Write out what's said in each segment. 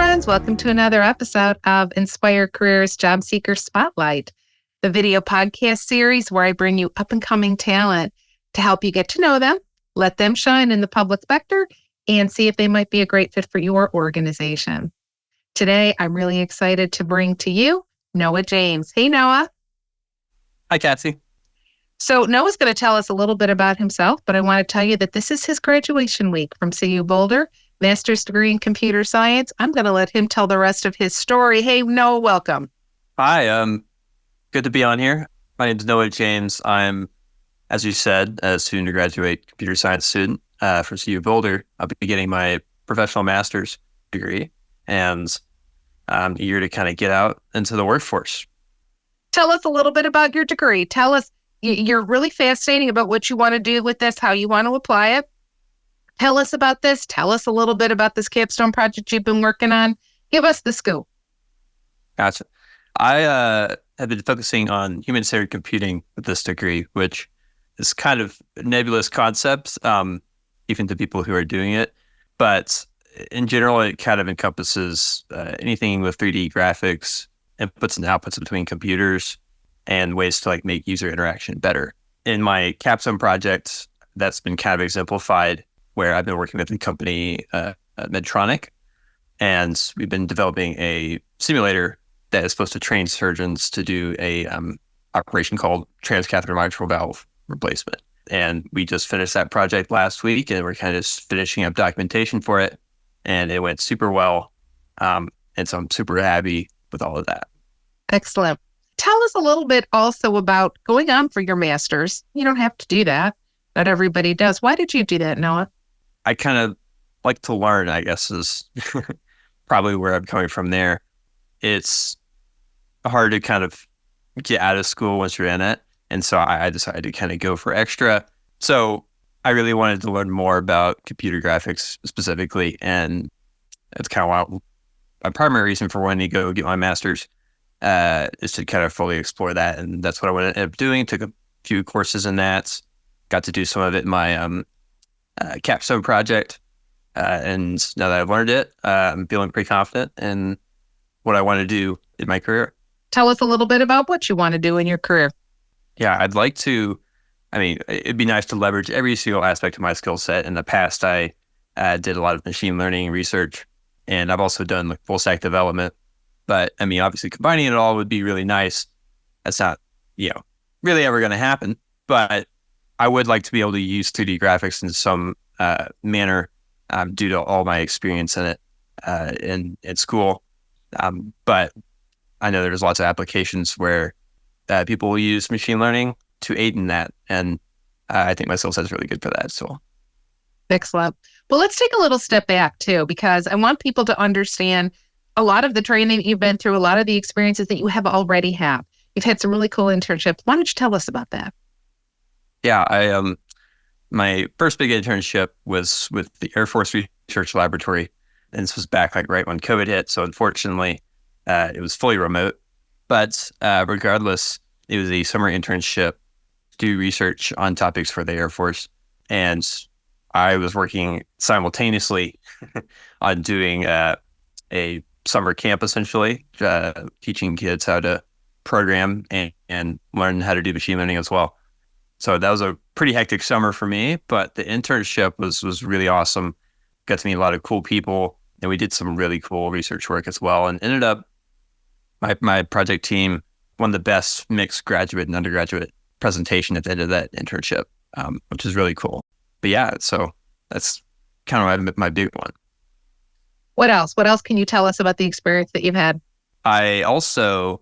friends. Welcome to another episode of Inspire Careers Job Seeker Spotlight, the video podcast series where I bring you up-and-coming talent to help you get to know them, let them shine in the public sector, and see if they might be a great fit for your organization. Today, I'm really excited to bring to you Noah James. Hey, Noah. Hi, Cassie. So Noah's going to tell us a little bit about himself, but I want to tell you that this is his graduation week from CU Boulder, master's degree in computer science. I'm going to let him tell the rest of his story. Hey, Noah, welcome. Hi, good to be on here. My name is Noah James. I'm, as you said, a soon to graduate computer science student from CU Boulder. I'll be getting my professional master's degree, and I'm eager to kind of get out into the workforce. Tell us a little bit about your degree. Tell us, you're really fascinating about what you want to do with this, how you want to apply it. Tell us about this. Tell us a little bit about this capstone project you've been working on. Give us the scoop. Gotcha. I have been focusing on human-centered computing with this degree, which is kind of a nebulous concept, even to people who are doing it. But in general, it kind of encompasses anything with 3D graphics, inputs and outputs between computers, and ways to like make user interaction better. In my capstone project, that's been kind of exemplified where I've been working with the company Medtronic, and we've been developing a simulator that is supposed to train surgeons to do a operation called transcatheter mitral valve replacement. And we just finished that project last week, and we're kind of just finishing up documentation for it, and it went super well. And so I'm super happy with all of that. Excellent. Tell us a little bit also about going on for your master's. You don't have to do that. Not everybody does. Why did you do that, Noah? I kind of like to learn, I guess, is probably where I'm coming from there. It's hard to kind of get out of school once you're in it. And so I decided to kind of go for extra. So I really wanted to learn more about computer graphics specifically. And that's kind of my primary reason for wanting to go get my master's is to kind of fully explore that. And that's what I ended up doing. Took a few courses in that. Got to do some of it in my capstone project. And now that I've learned it, I'm feeling pretty confident in what I want to do in my career. Tell us a little bit about what you want to do in your career. Yeah, I'd like to, it'd be nice to leverage every single aspect of my skill set. In the past, I did a lot of machine learning research, and I've also done like full stack development. But obviously combining it all would be really nice. That's not, really ever going to happen. But I would like to be able to use 3D graphics in some manner due to all my experience in it in school. But I know there's lots of applications where people will use machine learning to aid in that. And I think my skill set is really good for that. So excellent. Well, let's take a little step back too, because I want people to understand a lot of the training that you've been through, a lot of the experiences that you have already had. You've had some really cool internships. Why don't you tell us about that? Yeah, my first big internship was with the Air Force Research Laboratory. And this was back like right when COVID hit. So unfortunately, it was fully remote. But regardless, it was a summer internship to do research on topics for the Air Force. And I was working simultaneously on doing a summer camp, essentially, teaching kids how to program and learn how to do machine learning as well. So that was a pretty hectic summer for me, but the internship was really awesome. Got to meet a lot of cool people, and we did some really cool research work as well, and ended up my project team won the best mixed graduate and undergraduate presentation at the end of that internship, which is really cool. But yeah, so that's kind of my big one. What else? What else can you tell us about the experience that you've had? I also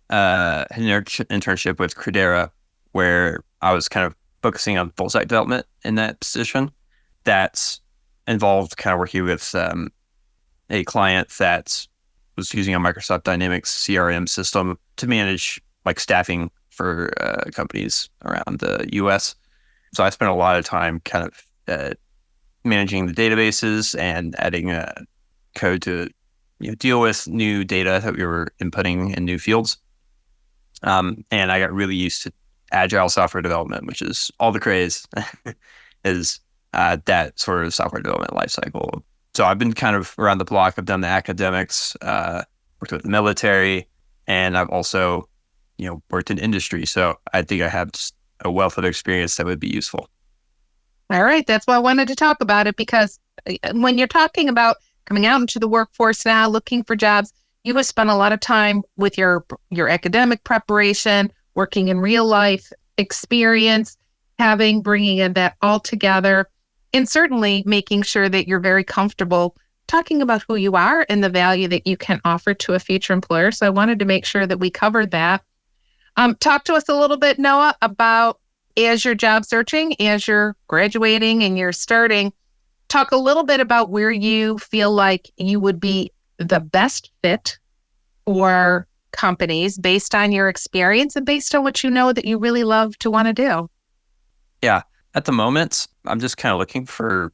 had an internship with Credera, where I was kind of focusing on full stack development in that position. That involved kind of working with a client that was using a Microsoft Dynamics CRM system to manage like staffing for companies around the US. So I spent a lot of time kind of managing the databases and adding code to deal with new data that we were inputting in new fields. And I got really used to agile software development, which is all the craze is that sort of software development lifecycle, So I've been kind of around the block. I've done the academics, worked with the military, and I've also, worked in industry. So I think I have just a wealth of experience that would be useful. All right. That's why I wanted to talk about it, because when you're talking about coming out into the workforce now, looking for jobs, you have spent a lot of time with your academic preparation, working in real life experience, bringing in that all together, and certainly making sure that you're very comfortable talking about who you are and the value that you can offer to a future employer. So I wanted to make sure that we covered that. Talk to us a little bit, Noah, about as you're job searching, as you're graduating and you're starting, talk a little bit about where you feel like you would be the best fit for companies based on your experience and based on what you know that you really love to want to do. Yeah. At the moment, I'm just kind of looking for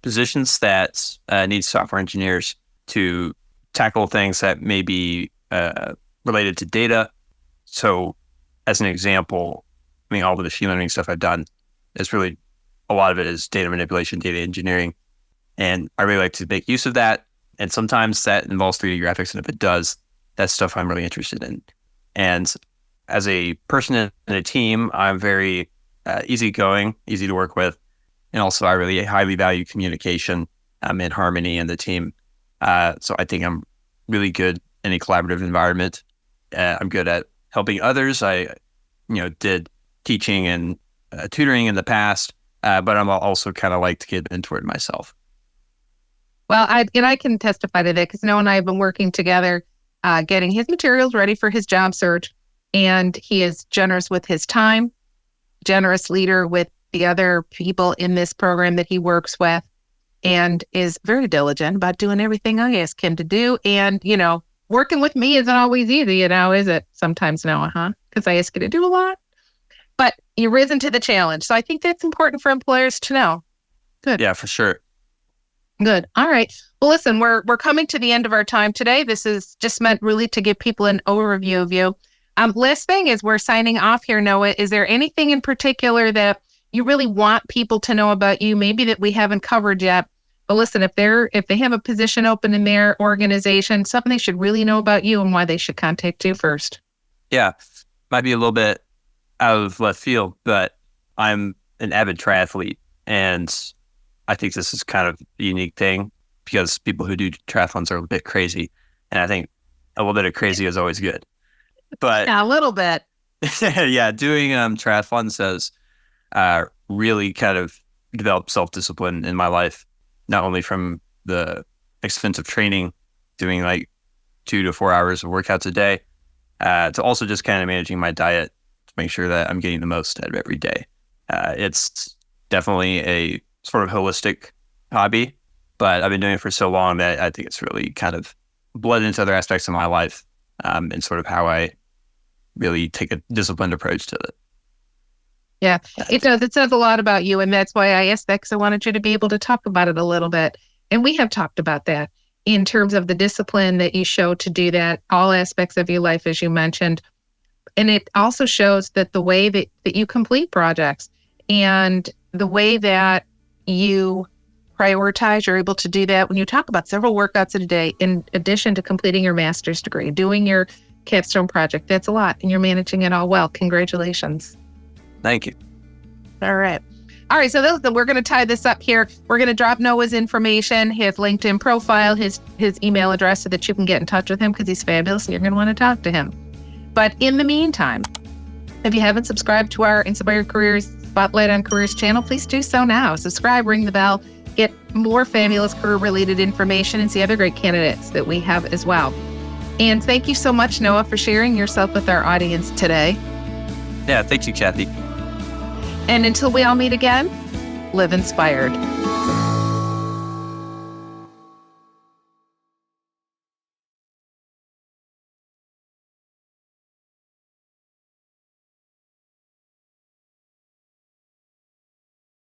positions that need software engineers to tackle things that may be related to data. So as an example, all the machine learning stuff I've done is really, a lot of it is data manipulation, data engineering. And I really like to make use of that. And sometimes that involves 3D graphics. And if it does, that's stuff I'm really interested in. And as a person in a team, I'm very easygoing, easy to work with. And also I really highly value communication and harmony in the team. So I think I'm really good in a collaborative environment. I'm good at helping others. I, did teaching and tutoring in the past, but I'm also kind of like to get mentored myself. Well, I can testify to that because Noah and I have been working together, getting his materials ready for his job search. And he is generous with his time, generous leader with the other people in this program that he works with, and is very diligent about doing everything I ask him to do. And, working with me isn't always easy, is it? Sometimes, Noah, huh? Because I ask you to do a lot. But you risen to the challenge. So I think that's important for employers to know. Good. Yeah, for sure. Good. All right. Well, listen, we're coming to the end of our time today. This is just meant really to give people an overview of you. Last thing is we're signing off here, Noah. Is there anything in particular that you really want people to know about you, maybe that we haven't covered yet? But listen, if they have a position open in their organization, something they should really know about you and why they should contact you first. Yeah. Might be a little bit out of left field, but I'm an avid triathlete, and I think this is kind of a unique thing because people who do triathlons are a bit crazy, and I think a little bit of crazy is always good. But yeah, a little bit. Yeah, doing triathlons has really kind of developed self-discipline in my life, not only from the extensive training, doing like 2 to 4 hours of workouts a day, to also just kind of managing my diet to make sure that I'm getting the most out of every day. It's definitely a sort of holistic hobby, but I've been doing it for so long that I think it's really kind of bled into other aspects of my life, and sort of how I really take a disciplined approach to it. Yeah, it does. It says a lot about you. And that's why I asked that, because I wanted you to be able to talk about it a little bit. And we have talked about that in terms of the discipline that you show to do that, all aspects of your life, as you mentioned. And it also shows that the way that you complete projects and the way that you prioritize, you're able to do that when you talk about several workouts a day, in addition to completing your master's degree, doing your capstone project. That's a lot, and you're managing it all well. Congratulations. Thank you. All right. So we're going to tie this up here. We're going to drop Noah's information, his LinkedIn profile, his email address, so that you can get in touch with him, because he's fabulous and you're going to want to talk to him. But in the meantime, if you haven't subscribed to our Inspire Careers Spotlight on Careers channel, please do so now. Subscribe, ring the bell, get more fabulous career-related information, and see other great candidates that we have as well. And thank you so much, Noah, for sharing yourself with our audience today. Yeah, thank you, Kathy. And until we all meet again, live inspired.